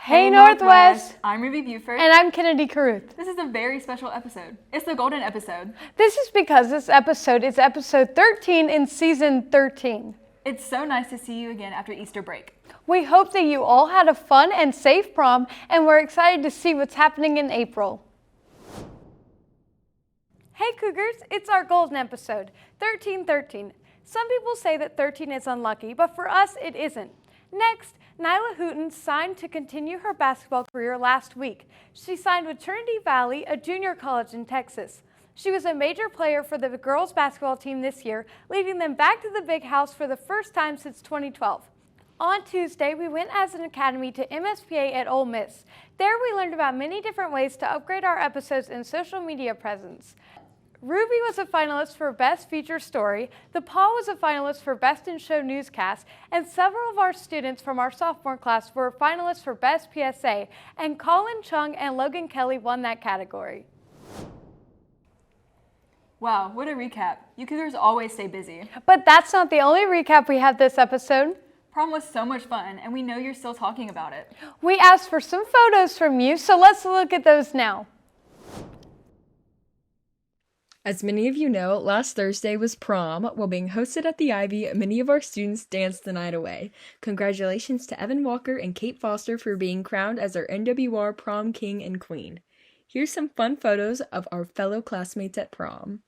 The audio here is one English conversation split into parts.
Hey Northwest! I'm Ruby Buford. And I'm Kennedy Caruth. This is a very special episode. It's the golden episode. This is because this episode is episode 13 in season 13. It's so nice to see you again after Easter break. We hope that you all had a fun and safe prom, and we're excited to see what's happening in April. Hey Cougars, it's our golden episode, 1313. Some people say that 13 is unlucky, but for us it isn't. Next, Nyla Hooten signed to continue her basketball career last week. She signed with Trinity Valley, a junior college in Texas. She was a major player for the girls basketball team this year, leading them back to the Big House for the first time since 2012. On Tuesday, we went as an academy to MSPA at Ole Miss. There we learned about many different ways to upgrade our episodes and social media presence. Ruby was a finalist for Best Feature Story, the Paul was a finalist for Best in Show Newscast, and several of our students from our sophomore class were finalists for Best PSA, and Colin Chung and Logan Kelly won that category. Wow, what a recap. You Cougars always stay busy. But that's not the only recap we have this episode. Prom was so much fun, and we know you're still talking about it. We asked for some photos from you, so let's look at those now. As many of you know, last Thursday was prom. While being hosted at the Ivy, many of our students danced the night away. Congratulations to Evan Walker and Kate Foster for being crowned as our NWR prom king and queen. Here's some fun photos of our fellow classmates at prom.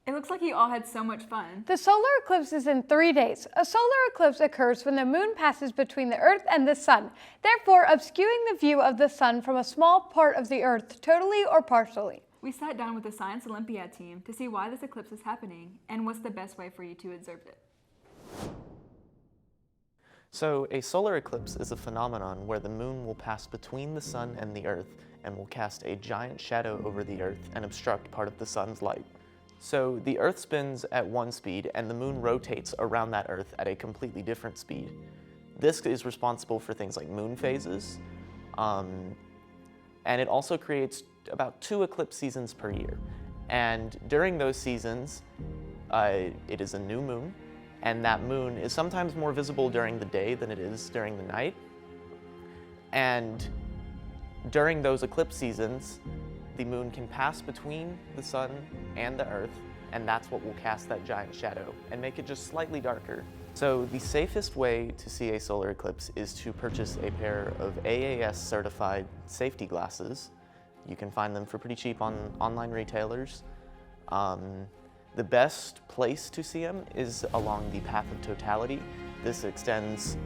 It looks like you all had so much fun. The solar eclipse is in 3 days. A solar eclipse occurs when the moon passes between the Earth and the sun, therefore obscuring the view of the sun from a small part of the Earth, totally or partially. We sat down with the Science Olympiad team to see why this eclipse is happening and what's the best way for you to observe it. So a solar eclipse is a phenomenon where the moon will pass between the sun and the Earth and will cast a giant shadow over the Earth and obstruct part of the sun's light. So the Earth spins at one speed and the moon rotates around that Earth at a completely different speed. This is responsible for things like moon phases, and it also creates about 2 eclipse seasons per year. And during those seasons, it is a new moon, and that moon is sometimes more visible during the day than it is during the night. And during those eclipse seasons, the moon can pass between the sun and the Earth, and that's what will cast that giant shadow and make it just slightly darker. So the safest way to see a solar eclipse is to purchase a pair of AAS certified safety glasses. You can find them for pretty cheap on online retailers. The best place to see them is along the path of totality. This extends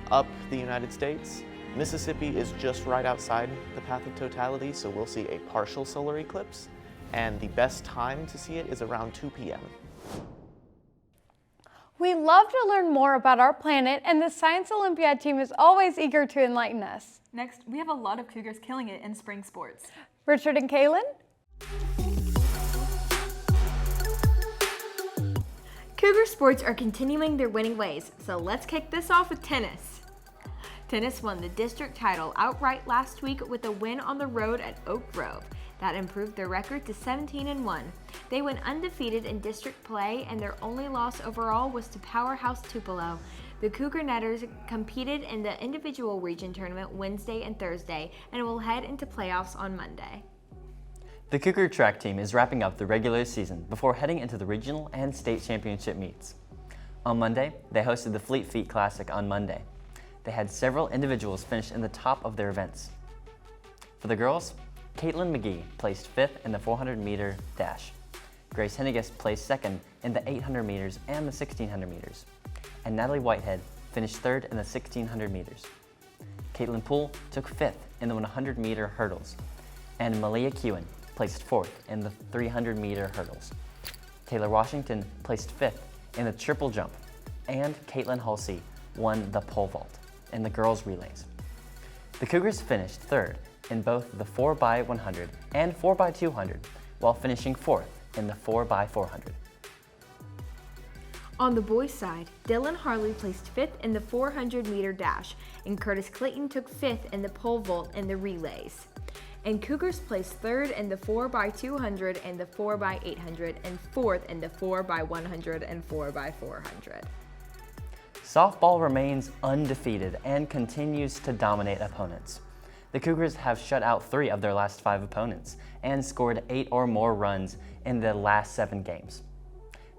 up the United States. Mississippi is just right outside the path of totality, so we'll see a partial solar eclipse, and the best time to see it is around 2 p.m. We love to learn more about our planet, and the Science Olympiad team is always eager to enlighten us. Next, we have a lot of Cougars killing it in spring sports. Richard and Kaylin? Cougar Sports are continuing their winning ways, so let's kick this off with tennis. Tennis won the district title outright last week with a win on the road at Oak Grove. That improved their record to 17-1. They went undefeated in district play, and their only loss overall was to powerhouse Tupelo. The Cougar Netters competed in the individual region tournament Wednesday and Thursday, and will head into playoffs on Monday. The Cougar track team is wrapping up the regular season before heading into the regional and state championship meets. On Monday, they hosted the Fleet Feet Classic on Monday. They had several individuals finish in the top of their events. For the girls, Caitlin McGee placed 5th in the 400-meter dash. Grace Henniges placed 2nd in the 800 meters and the 1600 meters. And Natalie Whitehead finished 3rd in the 1600 meters. Caitlin Poole took 5th in the 100-meter hurdles. and Malia Kewen placed 4th in the 300-meter hurdles. Taylor Washington placed 5th in the triple jump, and Caitlin Halsey won the pole vault in the girls' relays. The Cougars finished 3rd in both the 4x100 and 4x200, while finishing 4th in the 4x400. On the boys' side, Dylan Harley placed 5th in the 400-meter dash, and Curtis Clayton took 5th in the pole vault in the relays. And Cougars placed 3rd in the 4x200 and the 4x800, and 4th in the 4x100 and 4x400. Softball remains undefeated and continues to dominate opponents. The Cougars have shut out 3 of their last 5 opponents and scored 8 or more runs in the last 7 games.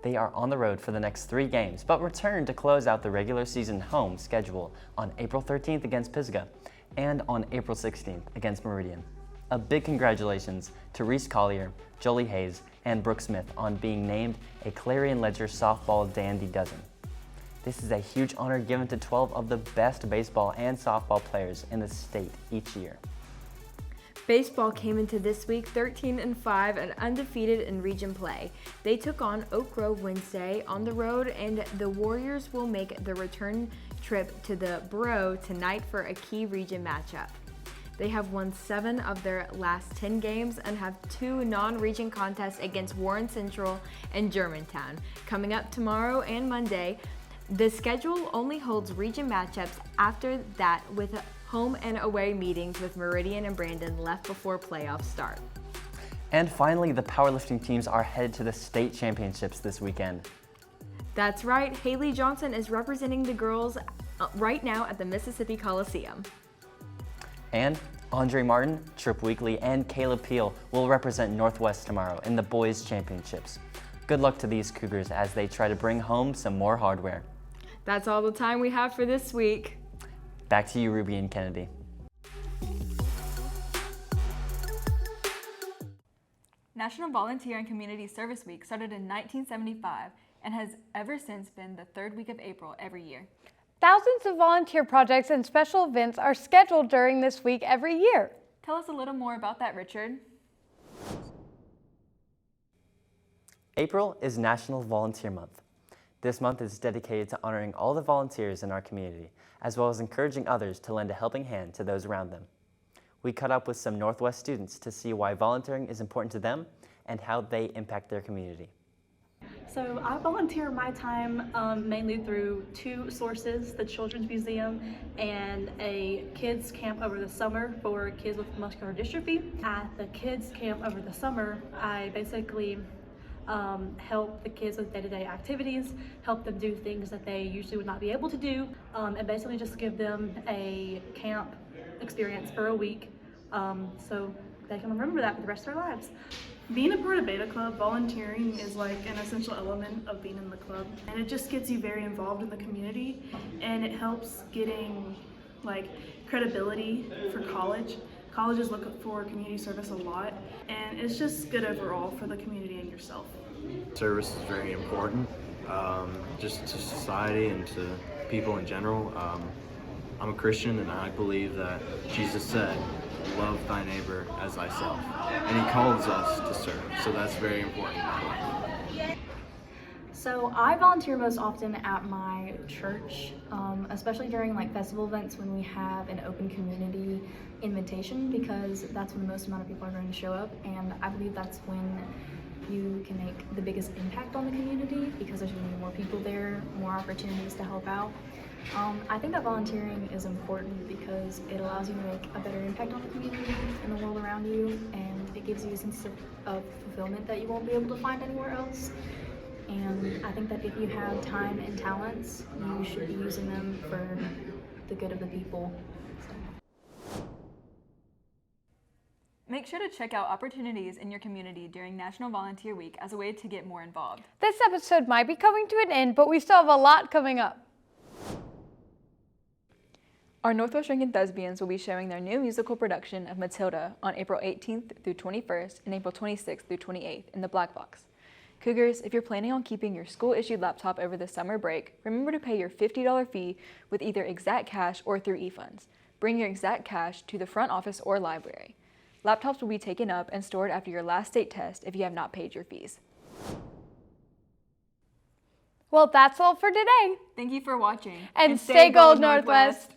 They are on the road for the next 3 games, but return to close out the regular season home schedule on April 13th against Pisgah and on April 16th against Meridian. A big congratulations to Reese Collier, Jolie Hayes, and Brooke Smith on being named a Clarion Ledger Softball Dandy Dozen. This is a huge honor given to 12 of the best baseball and softball players in the state each year. Baseball came into this week 13-5 and undefeated in region play. They took on Oak Grove Wednesday on the road, and the Warriors will make the return trip to the Borough tonight for a key region matchup. They have won 7 of their last 10 games and have 2 non-region contests against Warren Central and Germantown coming up tomorrow and Monday. The schedule only holds region matchups after that, with home and away meetings with Meridian and Brandon left before playoffs start. And finally, the powerlifting teams are headed to the state championships this weekend. That's right, Haley Johnson is representing the girls right now at the Mississippi Coliseum. And Andre Martin, Trip Weekly, and Caleb Peel will represent Northwest tomorrow in the boys' championships. Good luck to these Cougars as they try to bring home some more hardware. That's all the time we have for this week. Back to you, Ruby and Kennedy. National Volunteer and Community Service Week started in 1975 and has ever since been the 3rd week of April every year. Thousands of volunteer projects and special events are scheduled during this week every year. Tell us a little more about that, Richard. April is National Volunteer Month. This month is dedicated to honoring all the volunteers in our community, as well as encouraging others to lend a helping hand to those around them. We caught up with some Northwest students to see why volunteering is important to them and how they impact their community. So I volunteer my time mainly through 2 sources, the Children's Museum and a kids camp over the summer for kids with muscular dystrophy. At the kids camp over the summer, I basically help the kids with day-to-day activities, help them do things that they usually would not be able to do, and basically just give them a camp experience for a week so they can remember that for the rest of their lives. Being a part of Beta Club, volunteering is like an essential element of being in the club, and it just gets you very involved in the community, and it helps getting like credibility for college. Colleges look for community service a lot, and it's just good overall for the community and yourself. Service is very important, just to society and to people in general. I'm a Christian, and I believe that Jesus said, "Love thy neighbor as thyself," and he calls us to serve, so that's very important in my life. So I volunteer most often at my church, especially during like festival events when we have an open community invitation, because that's when the most amount of people are going to show up, and I believe that's when you can make the biggest impact on the community, because there's going to be more people there, more opportunities to help out. I think that volunteering is important because it allows you to make a better impact on the community and the world around you, and it gives you a sense of fulfillment that you won't be able to find anywhere else. And I think that if you have time and talents, you should be using them for the good of the people. Make sure to check out opportunities in your community during National Volunteer Week as a way to get more involved. This episode might be coming to an end, but we still have a lot coming up. Our Northwest Rankin Thespians will be showing their new musical production of Matilda on April 18th through 21st and April 26th through 28th in the Black Box. Cougars, if you're planning on keeping your school-issued laptop over the summer break, remember to pay your $50 fee with either Exact Cash or through eFunds. Bring your Exact Cash to the front office or library. Laptops will be taken up and stored after your last state test if you have not paid your fees. Well, that's all for today. Thank you for watching. And stay gold, Northwest.